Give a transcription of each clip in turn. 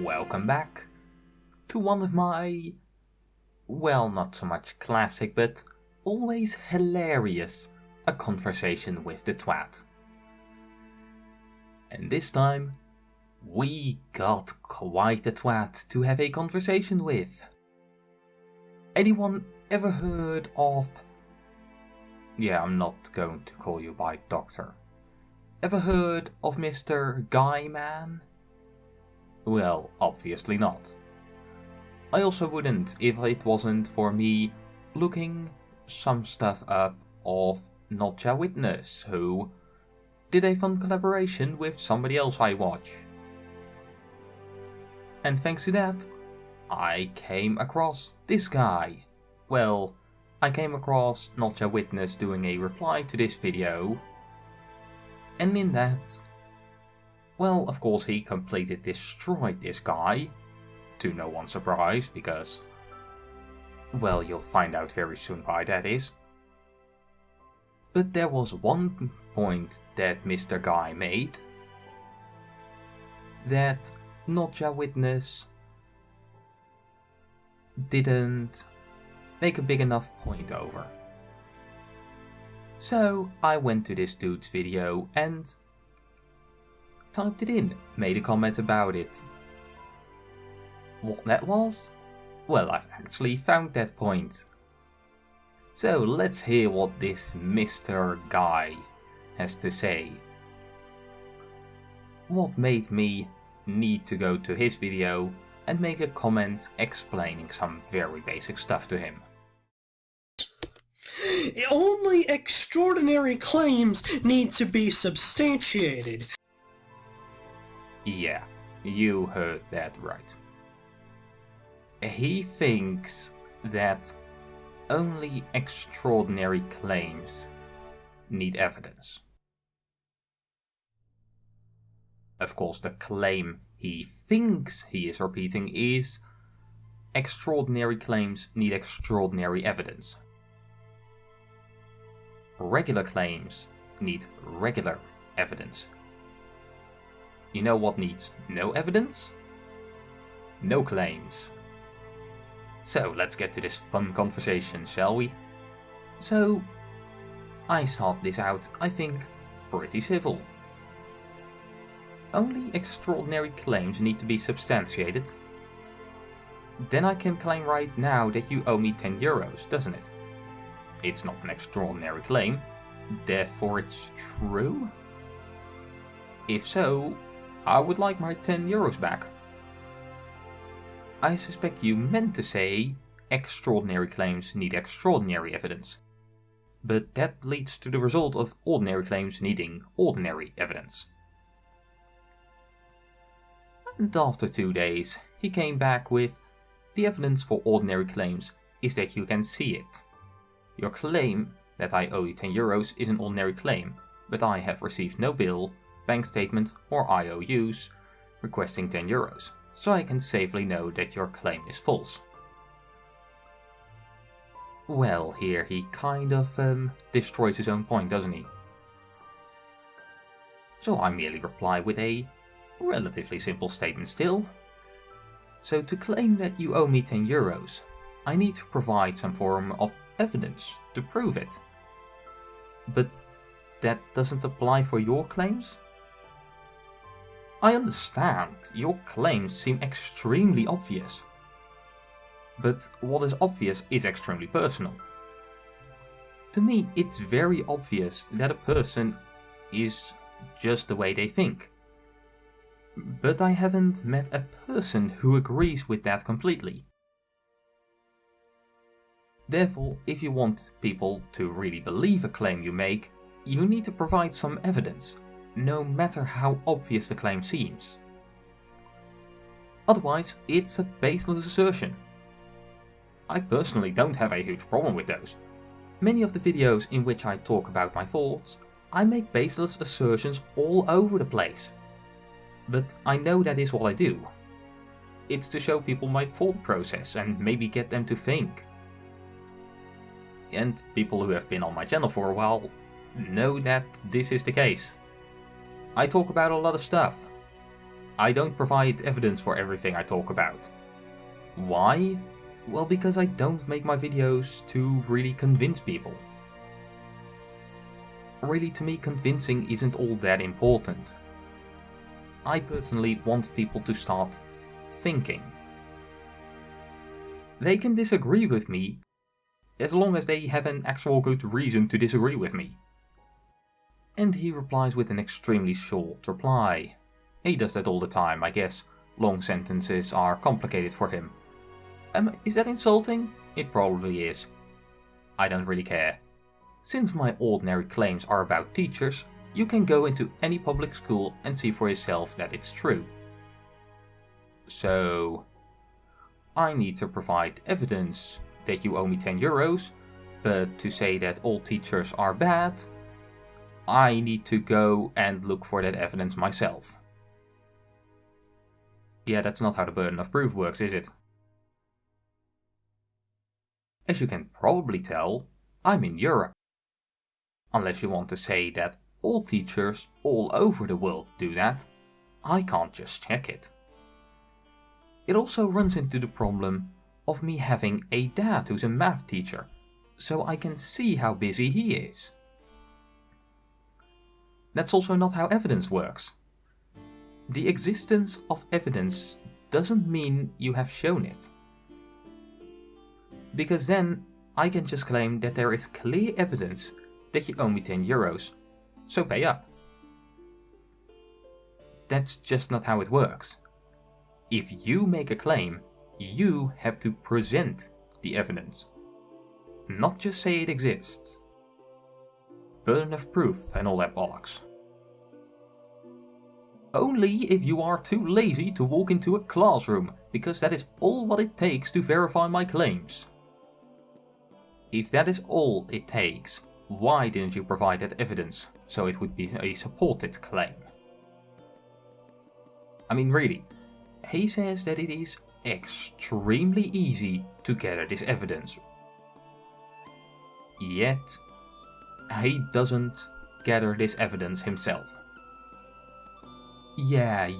Welcome back to one of my, well, not so much classic, but always hilarious, a conversation with the twat. And this time, we got quite a twat to have a conversation with. Anyone ever heard of... Yeah, I'm not going to call you by doctor. Ever heard of Mr. Guyman? Well, obviously not. I also wouldn't if it wasn't for me looking some stuff up of Not Ya Witness, who did a fun collaboration with somebody else I watch. And thanks to that, I came across this guy. Well, I came across Not Ya Witness doing a reply to this video, and in that, well, of course he completely destroyed this guy, to no one's surprise, because, well, you'll find out very soon why that is. But there was one point that Mr. Guy made that Not Ya Witness didn't make a big enough point over. So I went to this dude's video and typed it in, made a comment about it. What that was? Well, I've actually found that point. So let's hear what this Mr. Guy has to say. What made me need to go to his video and make a comment explaining some very basic stuff to him. Only extraordinary claims need to be substantiated. Yeah, you heard that right. He thinks that only extraordinary claims need evidence. Of course, the claim he thinks he is repeating is extraordinary claims need extraordinary evidence. Regular claims need regular evidence. You know what needs no evidence? No claims. So let's get to this fun conversation, shall we? So, I thought this out, I think, pretty civil. Only extraordinary claims need to be substantiated. Then I can claim right now that you owe me 10 euros, doesn't it? It's not an extraordinary claim, therefore it's true? If so, I would like my 10 euros back. I suspect you meant to say extraordinary claims need extraordinary evidence, but that leads to the result of ordinary claims needing ordinary evidence. And after 2 days, he came back with, the evidence for ordinary claims is that you can see it. Your claim that I owe you 10 euros is an ordinary claim, but I have received no bill, bank statement or IOUs requesting 10 euros, so I can safely know that your claim is false. Well, here he kind of destroys his own point, doesn't he? So I merely reply with a relatively simple statement still. So to claim that you owe me 10 euros, I need to provide some form of evidence to prove it. But that doesn't apply for your claims? I understand, your claims seem extremely obvious. But what is obvious is extremely personal. To me, it's very obvious that a person is just the way they think. But I haven't met a person who agrees with that completely. Therefore, if you want people to really believe a claim you make, you need to provide some evidence, no matter how obvious the claim seems. Otherwise, it's a baseless assertion. I personally don't have a huge problem with those. Many of the videos in which I talk about my thoughts, I make baseless assertions all over the place. But I know that is what I do. It's to show people my thought process and maybe get them to think. And people who have been on my channel for a while know that this is the case. I talk about a lot of stuff. I don't provide evidence for everything I talk about. Why? Well, because I don't make my videos to really convince people. Really, to me, convincing isn't all that important. I personally want people to start thinking. They can disagree with me as long as they have an actual good reason to disagree with me. And he replies with an extremely short reply. He does that all the time, I guess. Long sentences are complicated for him. Is that insulting? It probably is. I don't really care. Since my ordinary claims are about teachers, you can go into any public school and see for yourself that it's true. So, I need to provide evidence that you owe me 10 euros, but to say that all teachers are bad, I need to go and look for that evidence myself. Yeah, that's not how the burden of proof works, is it? As you can probably tell, I'm in Europe. Unless you want to say that all teachers all over the world do that, I can't just check it. It also runs into the problem of me having a dad who's a math teacher, so I can see how busy he is. That's also not how evidence works. The existence of evidence doesn't mean you have shown it. Because then I can just claim that there is clear evidence that you owe me 10 euros, so pay up. That's just not how it works. If you make a claim, you have to present the evidence. Not just say it exists. Burden of proof and all that bollocks. Only if you are too lazy to walk into a classroom, because that is all what it takes to verify my claims. If that is all it takes, why didn't you provide that evidence, so it would be a supported claim? I mean, really, he says that it is extremely easy to gather this evidence. Yet, he doesn't gather this evidence himself. Yeah,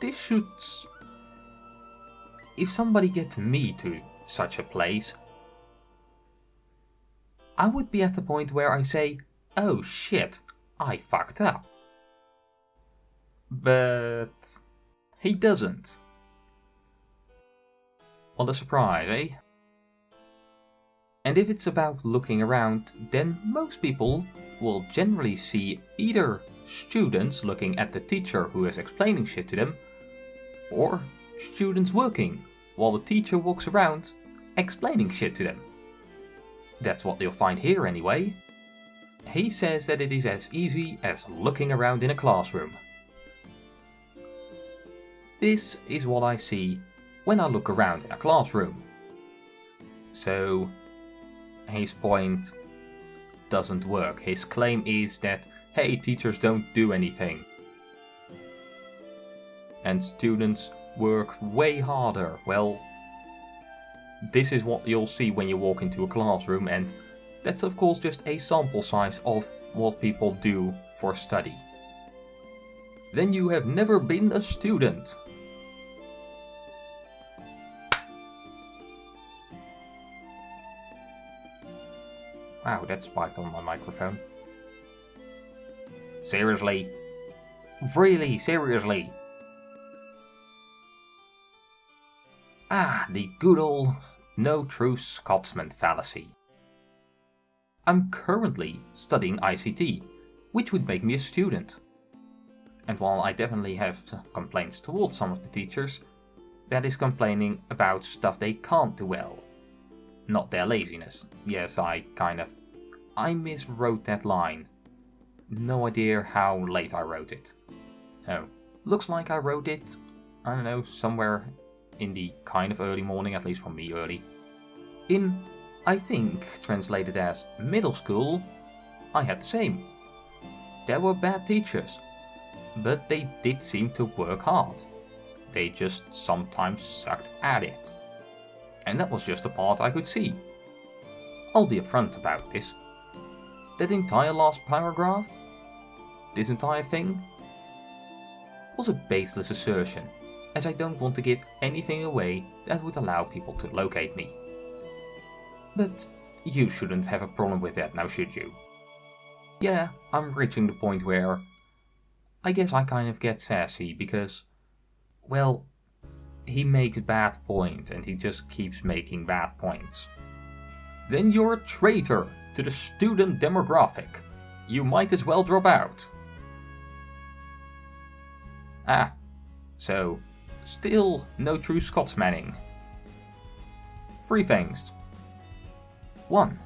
this should... If somebody gets me to such a place, I would be at the point where I say, oh shit, I fucked up. But he doesn't. What a surprise, eh? And if it's about looking around, then most people will generally see either students looking at the teacher who is explaining shit to them, or students working while the teacher walks around explaining shit to them. That's what you'll find here anyway. He says that it is as easy as looking around in a classroom. This is what I see when I look around in a classroom. So, his point doesn't work. His claim is that, hey, teachers don't do anything. And students work way harder. Well, this is what you'll see when you walk into a classroom, and that's of course just a sample size of what people do for study. Then you have never been a student. Wow, that spiked on my microphone. Seriously? Really, seriously? Ah, the good old no true Scotsman fallacy. I'm currently studying ICT, which would make me a student. And while I definitely have complaints towards some of the teachers, that is complaining about stuff they can't do well. Not their laziness. Yes, I miswrote that line. No idea how late I wrote it. Oh, looks like I wrote it, I don't know, somewhere in the kind of early morning, at least for me early. In, I think, translated as middle school, I had the same. There were bad teachers, but they did seem to work hard. They just sometimes sucked at it. And that was just the part I could see. I'll be upfront about this. That entire last paragraph, this entire thing, was a baseless assertion, as I don't want to give anything away that would allow people to locate me. But you shouldn't have a problem with that now, should you? Yeah, I'm reaching the point where I guess I kind of get sassy because, well, he makes bad points and he just keeps making bad points. Then you're a traitor to the student demographic. You might as well drop out. Ah, so still no true Scotsmanning. 3 things. 1.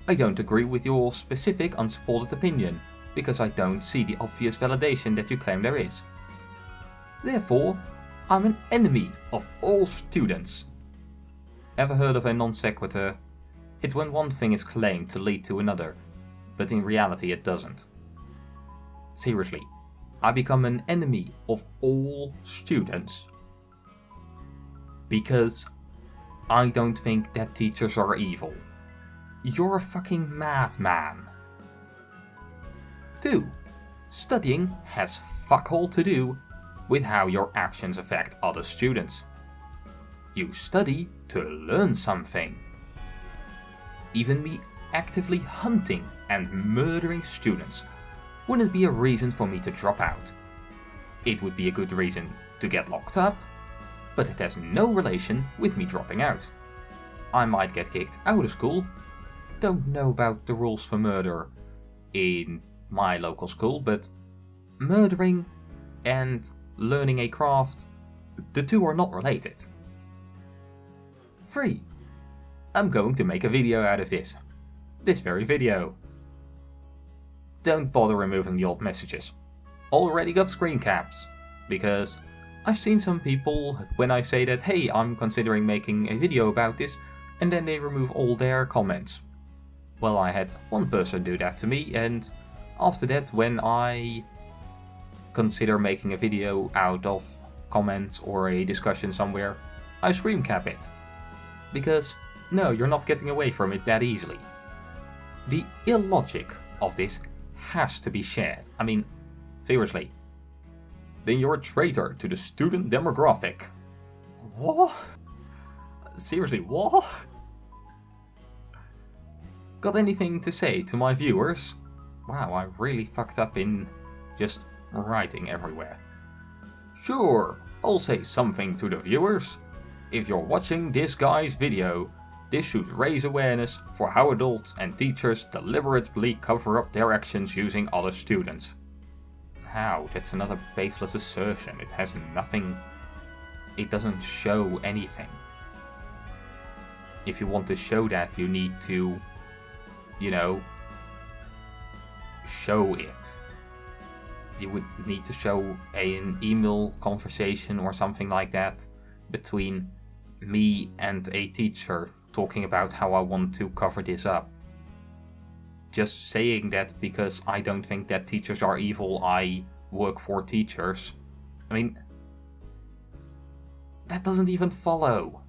I don't agree with your specific unsupported opinion, because I don't see the obvious validation that you claim there is. Therefore, I'm an enemy of all students. Ever heard of a non sequitur? It's when one thing is claimed to lead to another, but in reality it doesn't. Seriously, I become an enemy of all students because I don't think that teachers are evil. You're a fucking madman. 2. Studying has fuck all to do with how your actions affect other students. You study to learn something. Even me actively hunting and murdering students wouldn't be a reason for me to drop out. It would be a good reason to get locked up, but it has no relation with me dropping out. I might get kicked out of school. Don't know about the rules for murder in my local school, but murdering and learning a craft, the two are not related. 3. I'm going to make a video out of this. This very video. Don't bother removing the old messages. Already got screen caps. Because I've seen some people, when I say that, hey, I'm considering making a video about this, and then they remove all their comments. Well, I had one person do that to me, and after that, when I consider making a video out of comments or a discussion somewhere, I screen cap it. Because, no, you're not getting away from it that easily. The illogic of this has to be shared. I mean, seriously. Then you're a traitor to the student demographic. What? Seriously, what? Got anything to say to my viewers? Wow, I really fucked up in just writing everywhere. Sure, I'll say something to the viewers. If you're watching this guy's video, this should raise awareness for how adults and teachers deliberately cover up their actions using other students. How? That's another baseless assertion. It has nothing. It doesn't show anything. If you want to show that, you need to, show it. You would need to show an email conversation or something like that between me and a teacher talking about how I want to cover this up. Just saying that because I don't think that teachers are evil, I work for teachers. I mean, that doesn't even follow.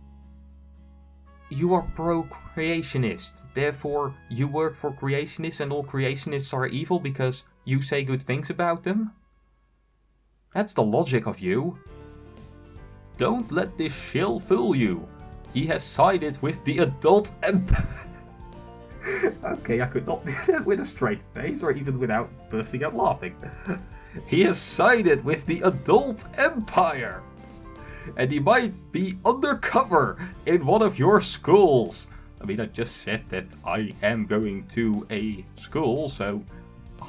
You are pro-creationist, therefore you work for creationists and all creationists are evil because you say good things about them? That's the logic of you. Don't let this shill fool you. He has sided with the adult empire. Okay, I could not do that with a straight face or even without bursting out laughing. He has sided with the adult empire. And he might be undercover in one of your schools. I mean, I just said that I am going to a school, so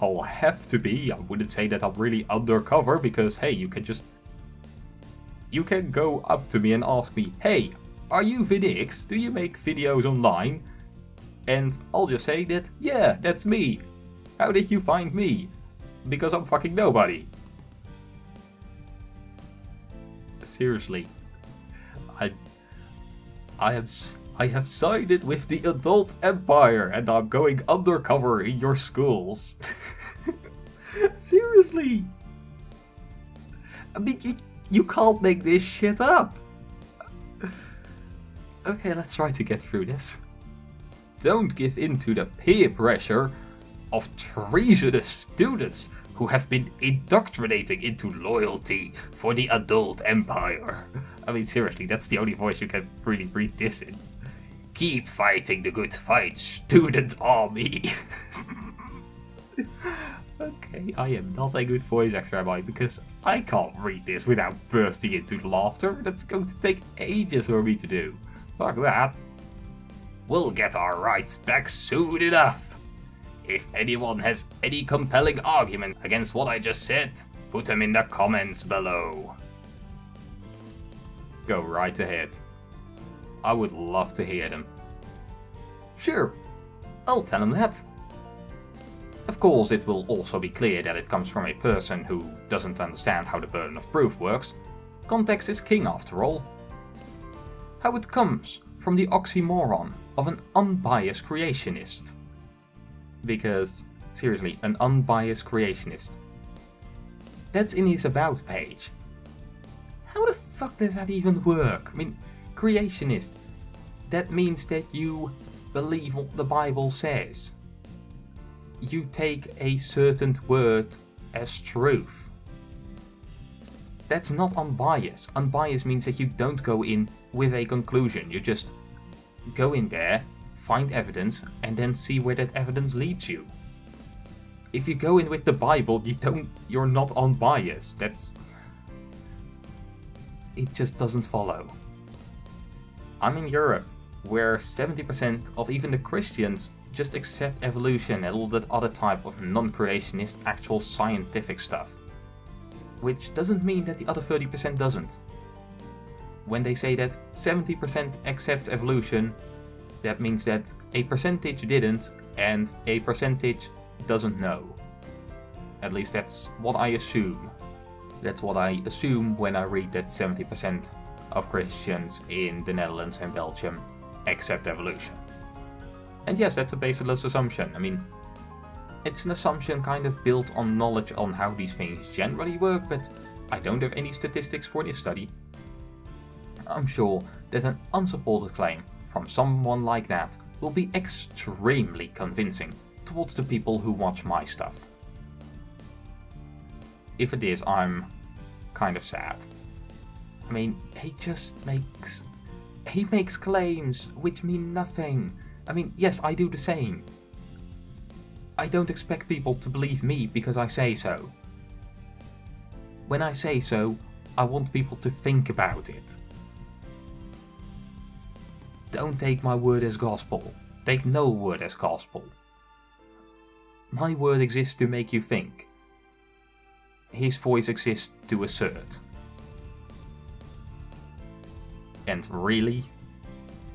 I'll have to be. I wouldn't say that I'm really undercover because, hey, you can go up to me and ask me, hey, are you VidX? Do you make videos online? And I'll just say that, yeah, that's me. How did you find me? Because I'm fucking nobody. Seriously. I have sided with the adult empire and I'm going undercover in your schools. Seriously. I mean, you can't make this shit up. Okay, let's try to get through this. Don't give in to the peer pressure of treasonous students who have been indoctrinating into loyalty for the adult empire. I mean, seriously, that's the only voice you can really read this in. Keep fighting the good fight, student army. Okay, I am not a good voice actor, am I? Because I can't read this without bursting into laughter. That's going to take ages for me to do. Fuck that. We'll get our rights back soon enough. If anyone has any compelling argument against what I just said, put them in the comments below. Go right ahead. I would love to hear them. Sure, I'll tell them that. Of course, it will also be clear that it comes from a person who doesn't understand how the burden of proof works. Context is king after all. How it comes from the oxymoron of an unbiased creationist. Because, seriously, an unbiased creationist. That's in his about page. How the fuck does that even work? I mean, creationist. That means that you believe what the Bible says. You take a certain word as truth. That's not unbiased. Unbiased means that you don't go in with a conclusion. You just go in there, find evidence, and then see where that evidence leads you. If you go in with the Bible, you're not unbiased. It just doesn't follow. I'm in Europe, where 70% of even the Christians just accept evolution and all that other type of non-creationist actual scientific stuff. Which doesn't mean that the other 30% doesn't. When they say that 70% accepts evolution, that means that a percentage didn't and a percentage doesn't know. At least that's what I assume. That's what I assume when I read that 70% of Christians in the Netherlands and Belgium accept evolution. And yes, that's a baseless assumption. I mean, it's an assumption kind of built on knowledge on how these things generally work, but I don't have any statistics for this study. I'm sure that an unsupported claim from someone like that will be extremely convincing towards the people who watch my stuff. If it is, I'm kind of sad. I mean, he makes claims which mean nothing. I mean, yes, I do the same. I don't expect people to believe me because I say so. When I say so, I want people to think about it. Don't take my word as gospel. Take no word as gospel. My word exists to make you think. His voice exists to assert. And really?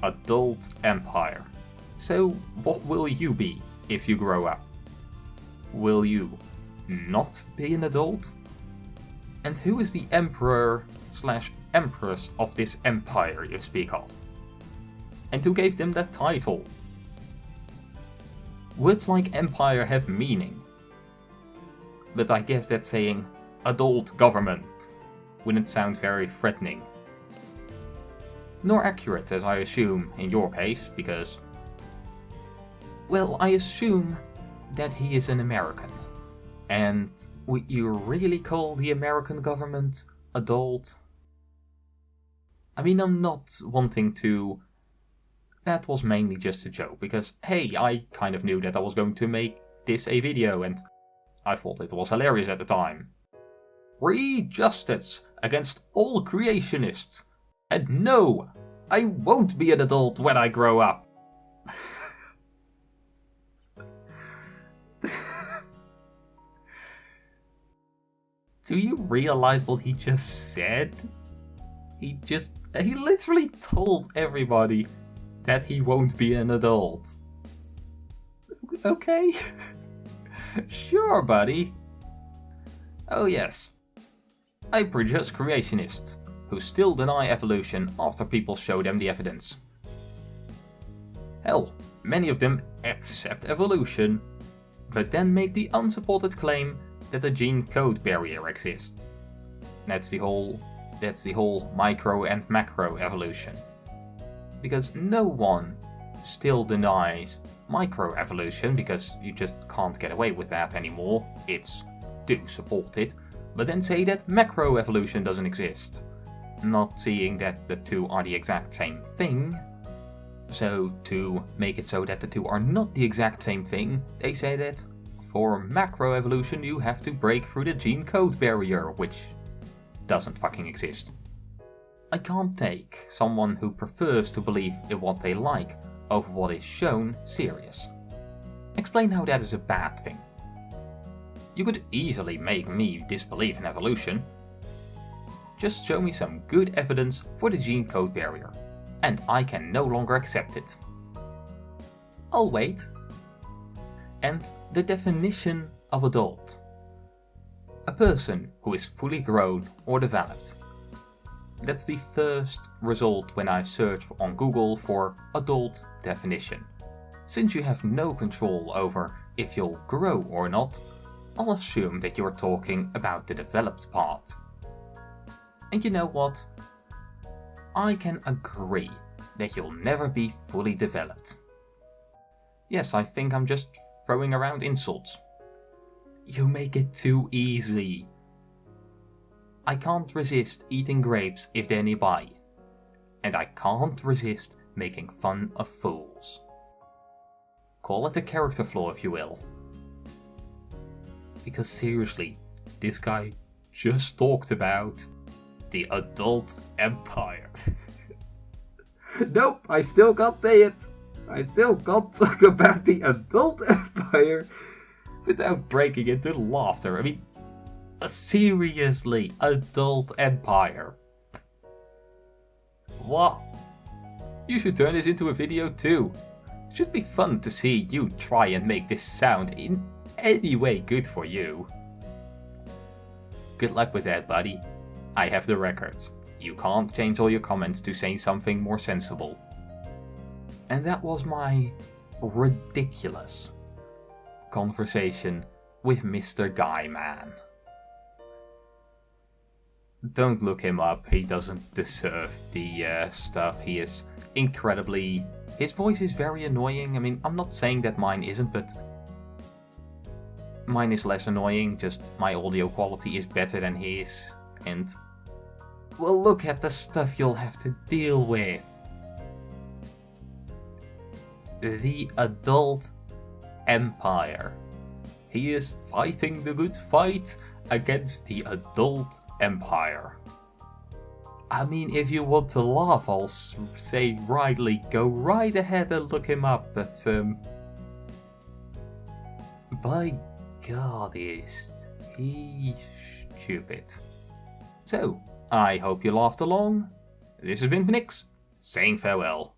Adult empire. So what will you be if you grow up? Will you not be an adult? And who is the emperor/empress of this empire you speak of? And who gave them that title? Words like empire have meaning. But I guess that saying adult government wouldn't sound very threatening. Nor accurate, as I assume in your case, because, well, I assume that he is an American. And would you really call the American government adult? I mean, I'm not wanting to... That was mainly just a joke, because, hey, I kind of knew that I was going to make this a video, and I thought it was hilarious at the time. Free justice against all creationists. And no, I won't be an adult when I grow up. Do you realize what he just said? He literally told everybody that he won't be an adult. Okay. Sure, buddy. Oh yes. I prejudge creationists, who still deny evolution after people show them the evidence. Hell, many of them accept evolution, but then make the unsupported claim that a gene code barrier exists. That's the whole micro and macro evolution. Because no one still denies microevolution, because you just can't get away with that anymore. It's do support it, but then say that macroevolution doesn't exist, not seeing that the two are the exact same thing. So to make it so that the two are not the exact same thing, they say that for macroevolution you have to break through the gene code barrier, which doesn't fucking exist. I can't take someone who prefers to believe in what they like over what is shown serious. Explain how that is a bad thing. You could easily make me disbelieve in evolution. Just show me some good evidence for the gene code barrier, and I can no longer accept it. I'll wait. And the definition of adult. A person who is fully grown or developed. That's the first result when I search on Google for adult definition. Since you have no control over if you'll grow or not, I'll assume that you're talking about the developed part. And you know what? I can agree that you'll never be fully developed. Yes, I think I'm just throwing around insults. You make it too easy. I can't resist eating grapes if they're nearby. And I can't resist making fun of fools. Call it a character flaw if you will. Because seriously, this guy just talked about the adult empire. Nope, I still can't say it. I still can't talk about the adult empire without breaking into laughter. I mean, seriously, adult empire. What? You should turn this into a video too. It should be fun to see you try and make this sound in any way good for you. Good luck with that, buddy. I have the records. You can't change all your comments to say something more sensible. And that was my ridiculous conversation with Mr. Guyman. Don't look him up, he doesn't deserve the stuff. He is incredibly... His voice is very annoying. I mean, I'm not saying that mine isn't, but mine is less annoying, just my audio quality is better than his. And, well, look at the stuff you'll have to deal with. The adult empire. He is fighting the good fight against the adult empire. I mean, if you want to laugh, I'll say rightly, go right ahead and look him up, but by God, is he stupid. So, I hope you laughed along. This has been Phoenix, saying farewell.